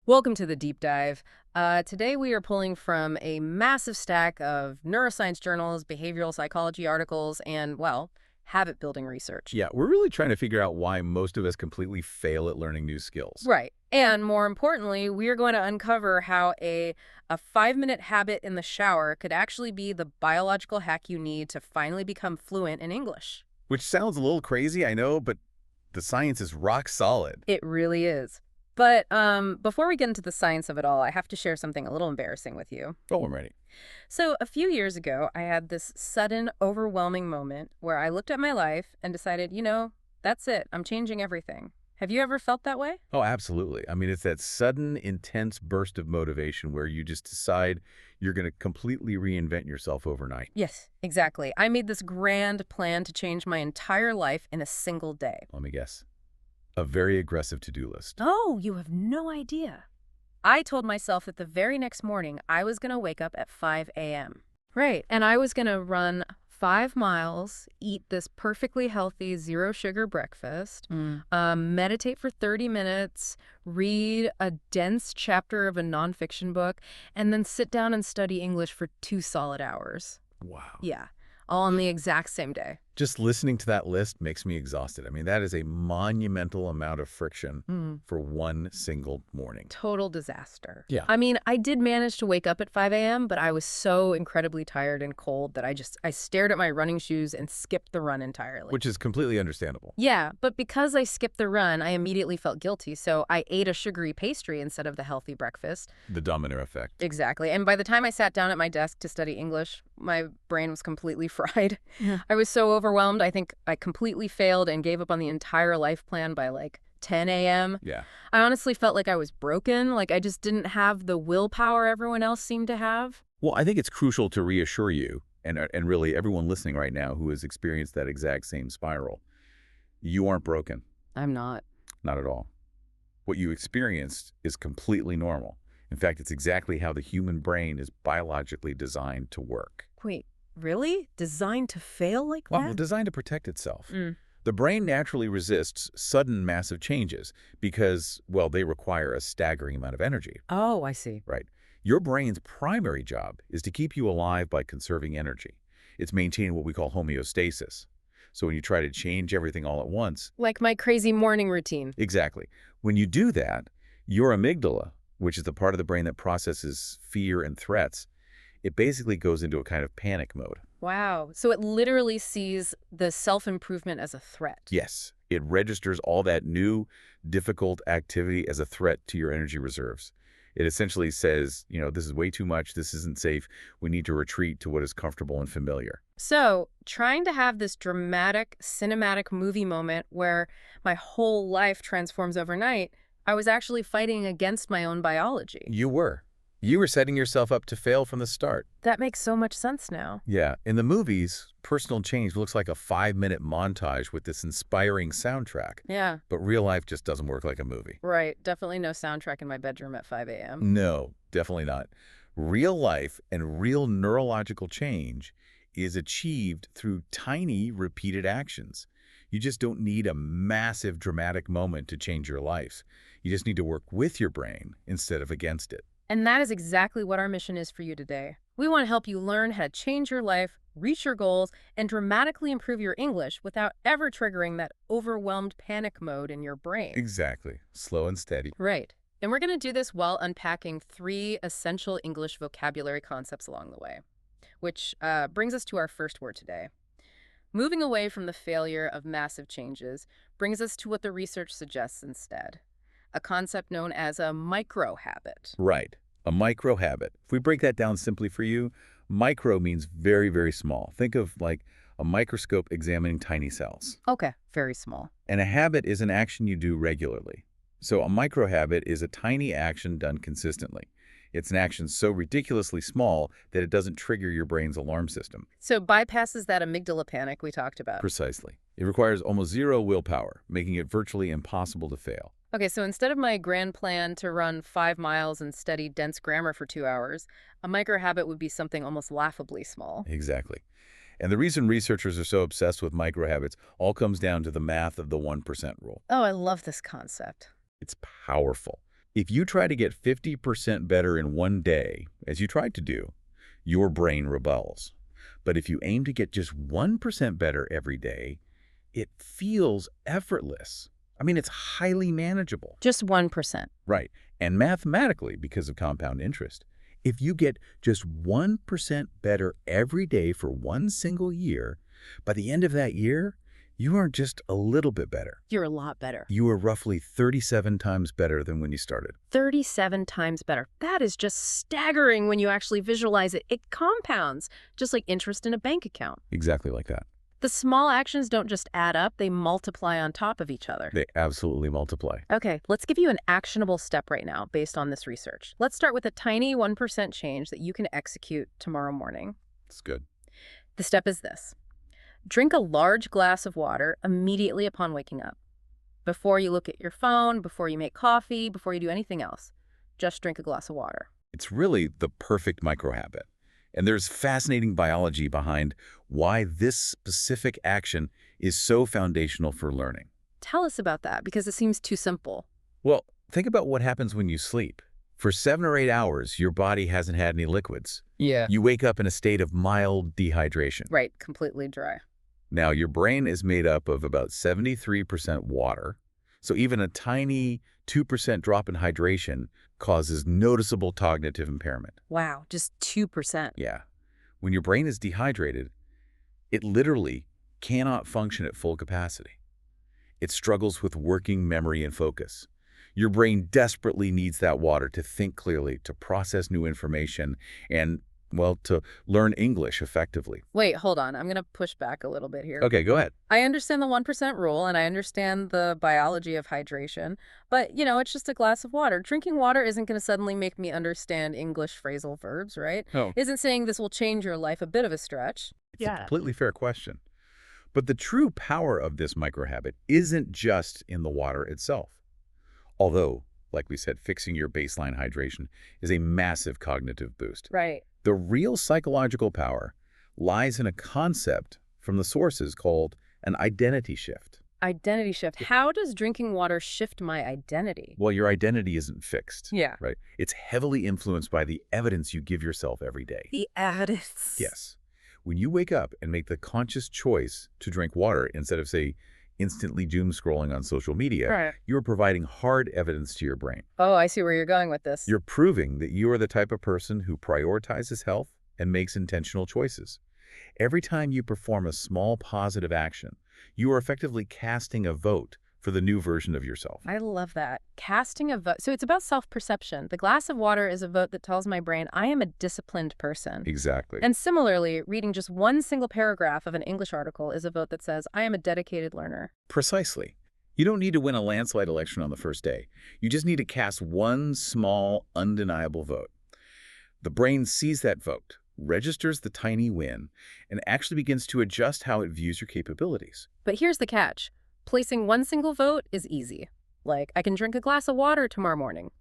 Welcome to the deep dive. Today we are pulling from a massive stack of neuroscience journals, behavioral psychology articles, and, well, habit building research. Yeah, we're really trying to figure out why most of us completely fail at learning new skills. Right. And more importantly, we are going to uncover how a 5-minute habit in the shower could actually be the biological hack you need to finally become fluent in English. Which sounds a little crazy, I know, but the science is rock solid. It really is. But before we get into the science of it all, I have to share something a little embarrassing with you. Oh, I'm ready. So, a few years ago, I had this sudden, overwhelming moment where I looked at my life and decided, that's it. I'm changing everything. Have you ever felt that way? Oh, absolutely. I mean, it's that sudden, intense burst of motivation where you just decide you're going to completely reinvent yourself overnight. Yes, exactly. I made this grand plan to change my entire life in a single day. Let me guess. A very aggressive to-do list. Oh, you have no idea. I told myself that the very next morning I was going to wake up at 5 a.m. Right, and I was going to run 5 miles, eat this perfectly healthy zero-sugar breakfast, meditate for 30 minutes, read a dense chapter of a nonfiction book, and then sit down and study English for 2 solid hours. Wow. Yeah, all on the exact same day. Just listening to that list makes me exhausted. I mean, that is a monumental amount of friction for one single morning. Total disaster. Yeah. I mean, I did manage to wake up at 5 a.m., but I was so incredibly tired and cold that I stared at my running shoes and skipped the run entirely. Which is completely understandable. Yeah, but because I skipped the run, I immediately felt guilty, so I ate a sugary pastry instead of the healthy breakfast. The domino effect. Exactly. And by the time I sat down at my desk to study English, my brain was completely fried. Yeah. I was so overwhelmed. I think I completely failed and gave up on the entire life plan by like 10 a.m. Yeah. I honestly felt like I was broken, like I just didn't have the willpower everyone else seemed to have. Well, I think it's crucial to reassure you, and really everyone listening right now who has experienced that exact same spiral. You aren't broken. I'm not. Not at all. What you experienced is completely normal. In fact, it's exactly how the human brain is biologically designed to work. Wait, really? Designed to fail like Well, that? designed to protect itself. The brain naturally resists sudden massive changes because, well, they require a staggering amount of energy, Oh, I see. right? Your brain's primary job is to keep you alive by conserving energy. It's maintaining what we call homeostasis. So when you try to change everything all at once, Like my crazy morning routine. exactly. When you do that, your amygdala, which is the part of the brain that processes fear and threats, it basically goes into a kind of panic mode. Wow. So it literally sees the self-improvement as a threat. Yes, it registers all that new, difficult activity as a threat to your energy reserves. It essentially says, this is way too much, this isn't safe, we need to retreat to what is comfortable and familiar. So trying to have this dramatic, cinematic movie moment where my whole life transforms overnight, I was actually fighting against my own biology. You were. You were setting yourself up to fail from the start. That makes so much sense now. Yeah, in the movies, personal change looks like a 5-minute montage with this inspiring soundtrack. Yeah, But real life just doesn't work like a movie. right. Definitely no soundtrack in my bedroom at 5 a.m. No, definitely not. Real life and real neurological change is achieved through tiny, repeated actions. You just don't need a massive, dramatic moment to change your life. You just need to work with your brain instead of against it. And that is exactly what our mission is for you today. We want to help you learn how to change your life, reach your goals, and dramatically improve your English without ever triggering that overwhelmed panic mode in your brain. Exactly. Slow and steady. Right. And we're going to do this while unpacking 3 essential English vocabulary concepts along the way, which brings us to our first word today. Moving away from the failure of massive changes brings us to what the research suggests instead, a concept known as a micro-habit. Right. A micro habit. If we break that down simply for you, micro means very, very small. Think of like a microscope examining tiny cells. Okay, very small. And a habit is an action you do regularly. So a micro habit is a tiny action done consistently. It's an action so ridiculously small that it doesn't trigger your brain's alarm system. So it bypasses that amygdala panic we talked about. Precisely. It requires almost zero willpower, making it virtually impossible to fail. Okay, so instead of my grand plan to run 5 miles and study dense grammar for 2 hours, a micro habit would be something almost laughably small. Exactly. And the reason researchers are so obsessed with micro habits all comes down to the math of the 1% rule. Oh, I love this concept. It's powerful. If you try to get 50% better in one day, as you tried to do, your brain rebels. But if you aim to get just 1% better every day, it feels effortless. I mean, it's highly manageable. Just 1%. Right. And mathematically, because of compound interest, if you get just 1% better every day for one single year, by the end of that year, you aren't just a little bit better. You're a lot better. You are roughly 37 times better than when you started. 37 times better. That is just staggering when you actually visualize it. It compounds, just like interest in a bank account. Exactly like that. The small actions don't just add up, they multiply on top of each other. They absolutely multiply. Okay, let's give you an actionable step right now based on this research. Let's start with a tiny 1% change that you can execute tomorrow morning. It's good. The step is this. Drink a large glass of water immediately upon waking up. Before you look at your phone, before you make coffee, before you do anything else, just drink a glass of water. It's really the perfect microhabit. And there's fascinating biology behind why this specific action is so foundational for learning. Tell us about that, because it seems too simple. Well, think about what happens when you sleep. For 7 or 8 hours, your body hasn't had any liquids. Yeah. You wake up in a state of mild dehydration. Right, completely dry. Now, your brain is made up of about 73% water, so even a tiny 2% drop in hydration causes noticeable cognitive impairment. Wow, just 2%. Yeah. When your brain is dehydrated, it literally cannot function at full capacity. It struggles with working memory and focus. Your brain desperately needs that water to think clearly, to process new information, and, well, to learn English effectively. Wait, hold on. I'm going to push back a little bit here. Okay, go ahead. I understand the 1% rule, and I understand the biology of hydration, but, it's just a glass of water. Drinking water isn't going to suddenly make me understand English phrasal verbs, right? Oh. Isn't saying this will change your life a bit of a stretch. It's a completely fair question. But the true power of this microhabit isn't just in the water itself. Although, like we said, fixing your baseline hydration is a massive cognitive boost. Right. The real psychological power lies in a concept from the sources called an identity shift. Identity shift. How does drinking water shift my identity? Well, your identity isn't fixed. Yeah. Right? It's heavily influenced by the evidence you give yourself every day. The evidence. Yes. When you wake up and make the conscious choice to drink water instead of, say, instantly doom scrolling on social media, Right. you're providing hard evidence to your brain. Oh, I see where you're going with this. You're proving that you are the type of person who prioritizes health and makes intentional choices. Every time you perform a small positive action, you are effectively casting a vote for the new version of yourself. I love that. Casting a vote. So it's about self-perception. The glass of water is a vote that tells my brain I am a disciplined person. Exactly. And similarly, reading just one single paragraph of an English article is a vote that says I am a dedicated learner. Precisely. You don't need to win a landslide election on the first day. You just need to cast one small, undeniable vote. The brain sees that vote, registers the tiny win, and actually begins to adjust how it views your capabilities. But here's the catch. Placing one single vote is easy. Like, I can drink a glass of water tomorrow morning.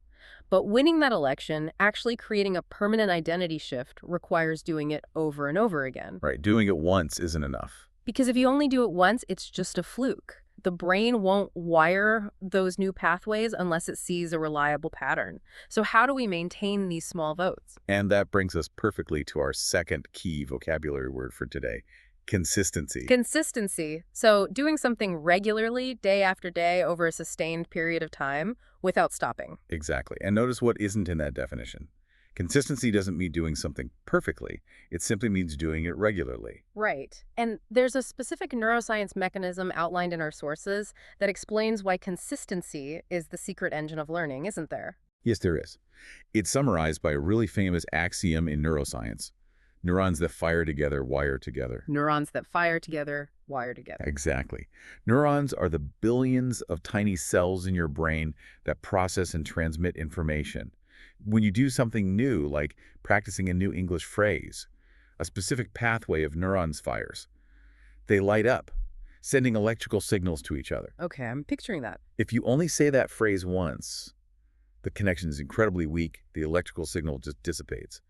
But winning that election, actually creating a permanent identity shift, requires doing it over and over again. Right, doing it once isn't enough. Because if you only do it once, it's just a fluke. The brain won't wire those new pathways unless it sees a reliable pattern. So how do we maintain these small votes? And that brings us perfectly to our second key vocabulary word for today: consistency. Consistency. So doing something regularly, day after day, over a sustained period of time without stopping. Exactly. And notice what isn't in that definition. Consistency doesn't mean doing something perfectly. It simply means doing it regularly. Right. And there's a specific neuroscience mechanism outlined in our sources that explains why consistency is the secret engine of learning, isn't there? Yes, there is. It's summarized by a really famous axiom in neuroscience. Neurons that fire together wire together. Neurons that fire together, wire together. Exactly. Neurons are the billions of tiny cells in your brain that process and transmit information. When you do something new, like practicing a new English phrase, a specific pathway of neurons fires. They light up, sending electrical signals to each other. Okay, I'm picturing that. If you only say that phrase once, the connection is incredibly weak, the electrical signal just dissipates.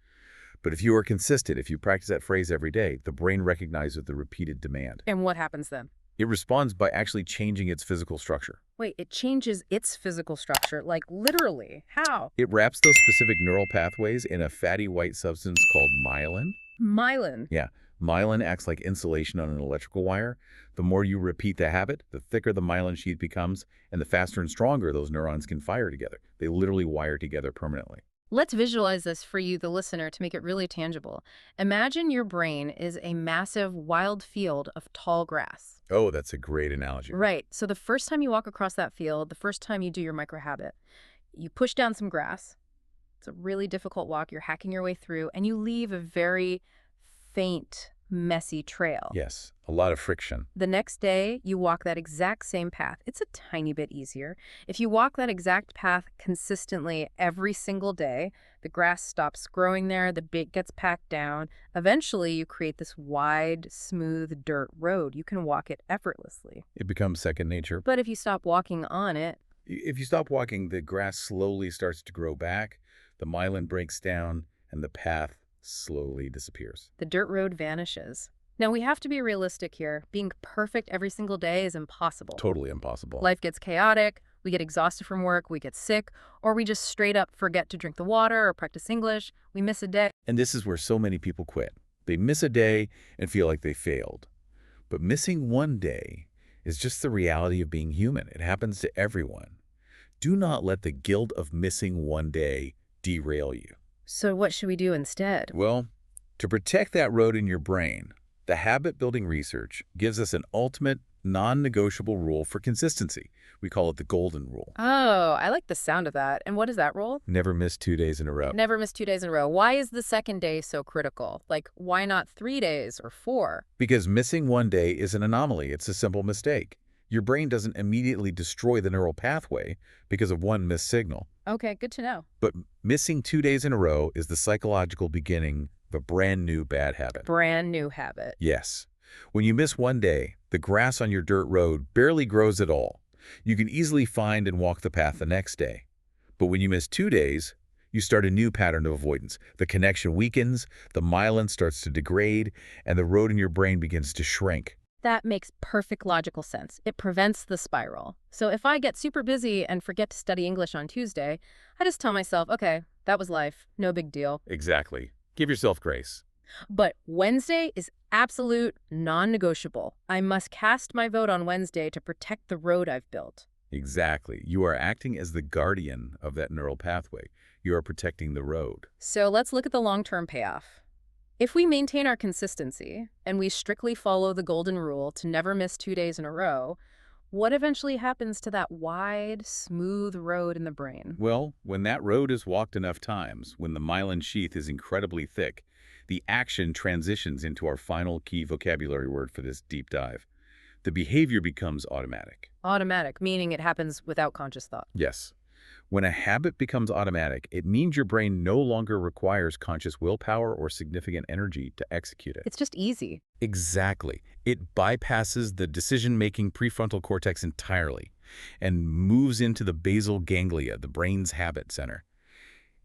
But if you are consistent, if you practice that phrase every day, the brain recognizes the repeated demand. And what happens then? It responds by actually changing its physical structure. Wait, it changes its physical structure, like literally. How? It wraps those specific neural pathways in a fatty white substance called myelin. Myelin. Yeah, myelin acts like insulation on an electrical wire. The more you repeat the habit, the thicker the myelin sheath becomes, and the faster and stronger those neurons can fire together. They literally wire together permanently. Let's visualize this for you, the listener, to make it really tangible. Imagine your brain is a massive wild field of tall grass. Oh, that's a great analogy. Right. So the first time you walk across that field, the first time you do your micro habit, you push down some grass. It's a really difficult walk. You're hacking your way through, and you leave a very faint, messy trail. Yes, a lot of friction. The next day, you walk that exact same path. It's a tiny bit easier. If you walk that exact path consistently every single day, the grass stops growing there, the bait gets packed down. Eventually, you create this wide, smooth dirt road. You can walk it effortlessly. It becomes second nature. But if you stop walking on it, If you stop walking, the grass slowly starts to grow back, the myelin breaks down, and the path slowly disappears. the dirt road vanishes. Now, we have to be realistic here. Being perfect every single day is impossible. Totally impossible. Life gets chaotic, we get exhausted from work, we get sick, or we just straight up forget to drink the water or practice English. We miss a day. And this is where so many people quit. They miss a day and feel like they failed. But missing one day is just the reality of being human. It happens to everyone. Do not let the guilt of missing one day derail you. So what should we do instead? Well, to protect that road in your brain, the habit-building research gives us an ultimate, non-negotiable rule for consistency. We call it the golden rule. Oh, I like the sound of that. And what is that rule? Never miss 2 days in a row. Never miss 2 days in a row. Why is the second day so critical? Like, why not 3 days or 4? Because missing one day is an anomaly. It's a simple mistake. Your brain doesn't immediately destroy the neural pathway because of one missed signal. Okay, good to know. But missing 2 days in a row is the psychological beginning of a brand new bad habit. Brand new habit. Yes. When you miss one day, the grass on your dirt road barely grows at all. You can easily find and walk the path the next day. But when you miss 2 days, you start a new pattern of avoidance. The connection weakens, the myelin starts to degrade, and the road in your brain begins to shrink. That makes perfect logical sense. It prevents the spiral. So if I get super busy and forget to study English on Tuesday, I just tell myself, okay, that was life. No big deal. Exactly. Give yourself grace. But Wednesday is absolute non-negotiable. I must cast my vote on Wednesday to protect the road I've built. Exactly. You are acting as the guardian of that neural pathway. You are protecting the road. So let's look at the long-term payoff. If we maintain our consistency and we strictly follow the golden rule to never miss 2 days in a row, what eventually happens to that wide, smooth road in the brain? Well, when that road is walked enough times, when the myelin sheath is incredibly thick, the action transitions into our final key vocabulary word for this deep dive. The behavior becomes automatic. Automatic, meaning it happens without conscious thought. Yes. When a habit becomes automatic, it means your brain no longer requires conscious willpower or significant energy to execute it. It's just easy. Exactly. It bypasses the decision-making prefrontal cortex entirely and moves into the basal ganglia, the brain's habit center.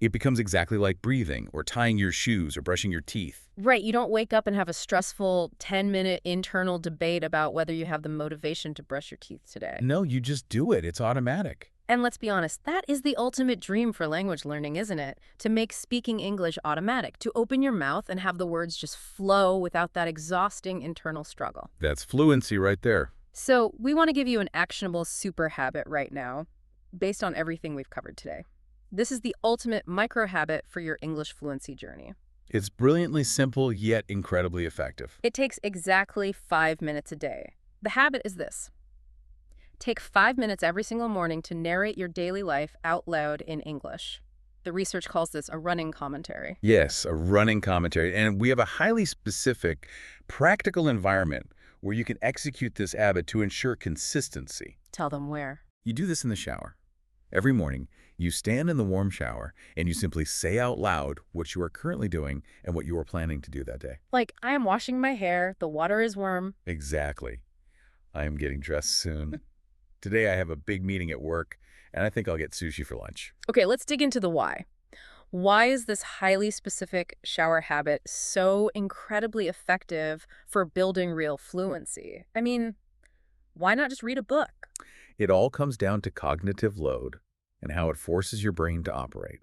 It becomes exactly like breathing or tying your shoes or brushing your teeth. Right, you don't wake up and have a stressful 10-minute internal debate about whether you have the motivation to brush your teeth today. No, you just do it. It's automatic. And let's be honest, that is the ultimate dream for language learning, isn't it? To make speaking English automatic, to open your mouth and have the words just flow without that exhausting internal struggle. That's fluency right there. So we want to give you an actionable super habit right now, based on everything we've covered today. This is the ultimate micro habit for your English fluency journey. It's brilliantly simple, yet incredibly effective. It takes exactly 5 minutes a day. The habit is this. Take 5 minutes every single morning to narrate your daily life out loud in English. The research calls this a running commentary. Yes, a running commentary. And we have a highly specific, practical environment where you can execute this habit to ensure consistency. Tell them where. You do this in the shower. Every morning, you stand in the warm shower and you simply say out loud what you are currently doing and what you are planning to do that day. Like, I am washing my hair, the water is warm. Exactly. I am getting dressed soon. Today I have a big meeting at work, and I think I'll get sushi for lunch. Okay, let's dig into the why. Why is this highly specific shower habit so incredibly effective for building real fluency? I mean, Why not just read a book? It all comes down to cognitive load and how it forces your brain to operate.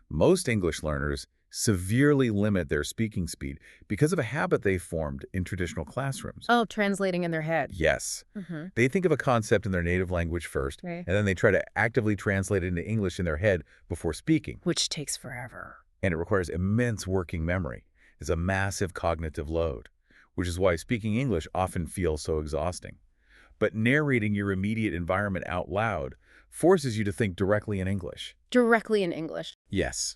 Most English learners severely limit their speaking speed because of a habit they formed in traditional classrooms. Oh, translating in their head. Yes, Mm-hmm. they think of a concept in their native language first, Okay. and then they try to actively translate it into English in their head before speaking. Which takes forever. And it requires immense working memory. It's a massive cognitive load, which is why speaking English often feels so exhausting. But narrating your immediate environment out loud forces you to think directly in English. Directly in English. Yes.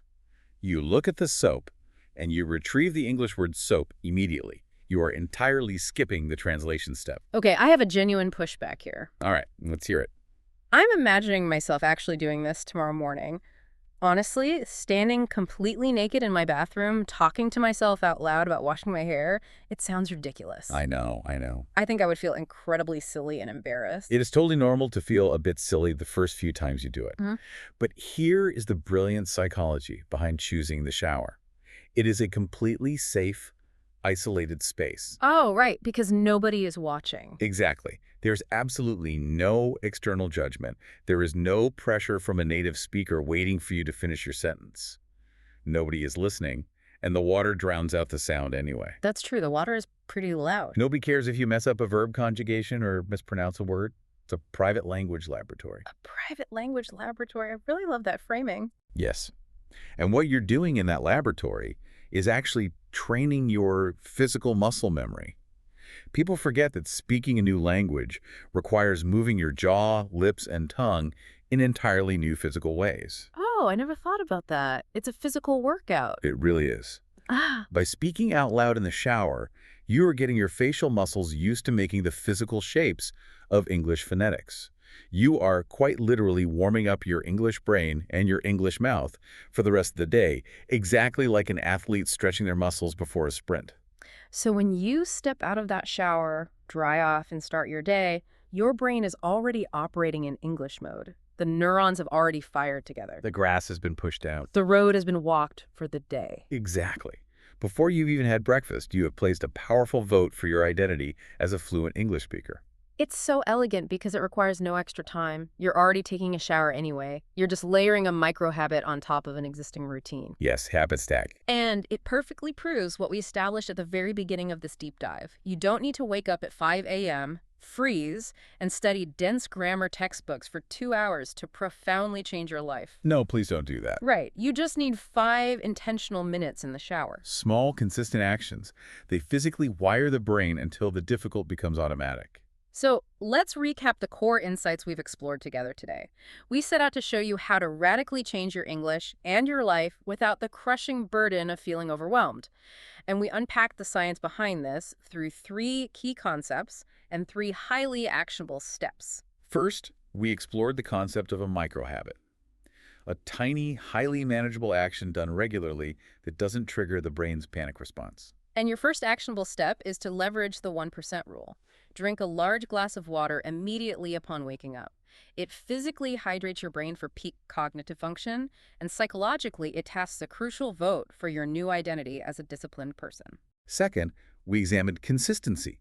You look at the soap, and you retrieve the English word soap immediately. You are entirely skipping the translation step. Okay, I have a genuine pushback here. All right, let's hear it. I'm imagining myself actually doing this tomorrow morning. Honestly, standing completely naked in my bathroom, talking to myself out loud about washing my hair, it sounds ridiculous. I know. I think I would feel incredibly silly and embarrassed. It is totally normal to feel a bit silly the first few times you do it. Mhm. But here is the brilliant psychology behind choosing the shower. It is a completely safe, isolated space. Oh, right, because nobody is watching. Exactly. There's absolutely no external judgment. There is no pressure from a native speaker waiting for you to finish your sentence. Nobody is listening, and the water drowns out the sound anyway. That's true. The water is pretty loud. Nobody cares if you mess up a verb conjugation or mispronounce a word. It's a private language laboratory. A private language laboratory. I really love that framing. Yes. And what you're doing in that laboratory is actually training your physical muscle memory. People forget that speaking a new language requires moving your jaw, lips, and tongue in entirely new physical ways. Oh, I never thought about that. It's a physical workout. It really is. Ah, By speaking out loud in the shower, you are getting your facial muscles used to making the physical shapes of English phonetics. You are quite literally warming up your English brain and your English mouth for the rest of the day, exactly like an athlete stretching their muscles before a sprint. so when you step out of that shower, dry off, and start your day, your brain is already operating in English mode. The neurons have already fired together. The grass has been pushed out. The road has been walked for the day. Exactly. Before you've even had breakfast, you have placed a powerful vote for your identity as a fluent English speaker. It's so elegant because it requires no extra time. You're already taking a shower anyway. You're just layering a micro habit on top of an existing routine. Yes, habit stack. And it perfectly proves what we established at the very beginning of this deep dive. You don't need to wake up at 5 a.m., freeze, and study dense grammar textbooks for 2 hours to profoundly change your life. No, please don't do that. Right. You just need 5 intentional minutes in the shower. Small, consistent actions. They physically wire the brain until the difficult becomes automatic. So let's recap the core insights we've explored together today. We set out to show you how to radically change your English and your life without the crushing burden of feeling overwhelmed. And we unpacked the science behind this through 3 key concepts and 3 highly actionable steps. First, we explored the concept of a microhabit. A tiny, highly manageable action done regularly that doesn't trigger the brain's panic response. And your first actionable step is to leverage the 1% rule. Drink a large glass of water immediately upon waking up. It physically hydrates your brain for peak cognitive function, and psychologically, it casts a crucial vote for your new identity as a disciplined person. Second, we examined consistency.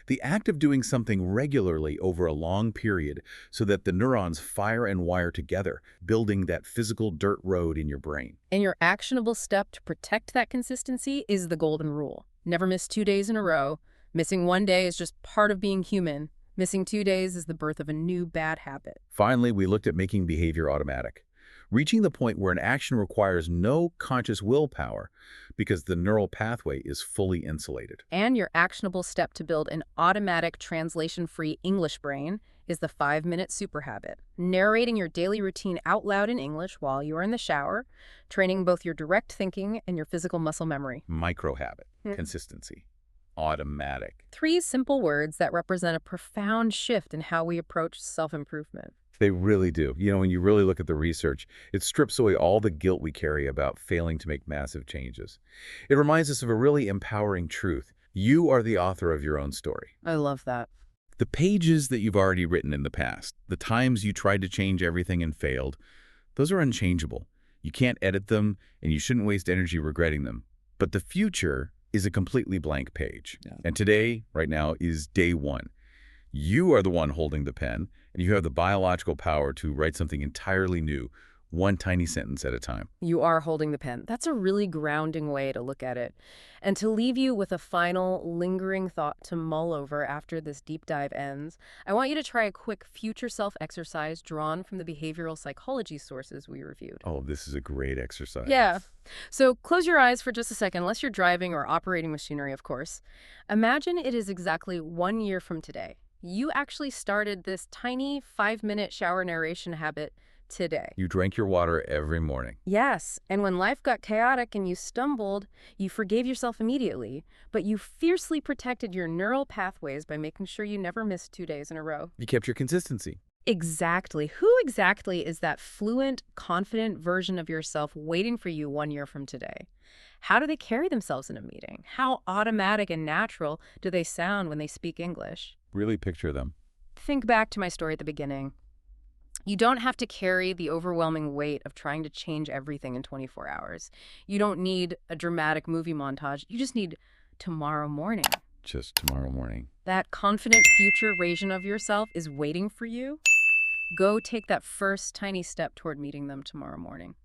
The act of doing something regularly over a long period so that the neurons fire and wire together, building that physical dirt road in your brain. And your actionable step to protect that consistency is the golden rule. Never miss 2 days in a row. Missing 1 day is just part of being human. Missing 2 days is the birth of a new bad habit. Finally, we looked at making behavior automatic, reaching the point where an action requires no conscious willpower because the neural pathway is fully insulated. And your actionable step to build an automatic translation-free English brain is the 5-minute super habit. Narrating your daily routine out loud in English while you're in the shower, training both your direct thinking and your physical muscle memory. Microhabit, consistency, automatic. 3 simple words that represent a profound shift in how we approach self-improvement. They really do. You know, when you really look at the research, it strips away all the guilt we carry about failing to make massive changes. It reminds us of a really empowering truth. You are the author of your own story. I love that. The pages that you've already written in the past, the times you tried to change everything and failed, those are unchangeable. You can't edit them, and you shouldn't waste energy regretting them. But the future is a completely blank page. And today, right now, is day 1. You are the one holding the pen, and you have the biological power to write something entirely new, one tiny sentence at a time. You are holding the pen. That's a really grounding way to look at it. And to leave you with a final, lingering thought to mull over after this deep dive ends, I want you to try a quick future self exercise drawn from the behavioral psychology sources we reviewed. Oh, this is a great exercise. Yeah. So close your eyes for just a second, unless you're driving or operating machinery, of course. Imagine it is exactly 1 year from today. You actually started this tiny 5-minute shower narration habit today. You drank your water every morning. Yes, and when life got chaotic and you stumbled, you forgave yourself immediately, but you fiercely protected your neural pathways by making sure you never missed 2 days in a row. You kept your consistency. Exactly. Who exactly is that fluent, confident version of yourself waiting for you 1 year from today? How do they carry themselves in a meeting? How automatic and natural do they sound when they speak English? Really picture them. Think back to my story at the beginning. You don't have to carry the overwhelming weight of trying to change everything in 24 hours. You don't need a dramatic movie montage. You just need tomorrow morning. Just tomorrow morning. That confident future version of yourself is waiting for you. Go take that first tiny step toward meeting them tomorrow morning.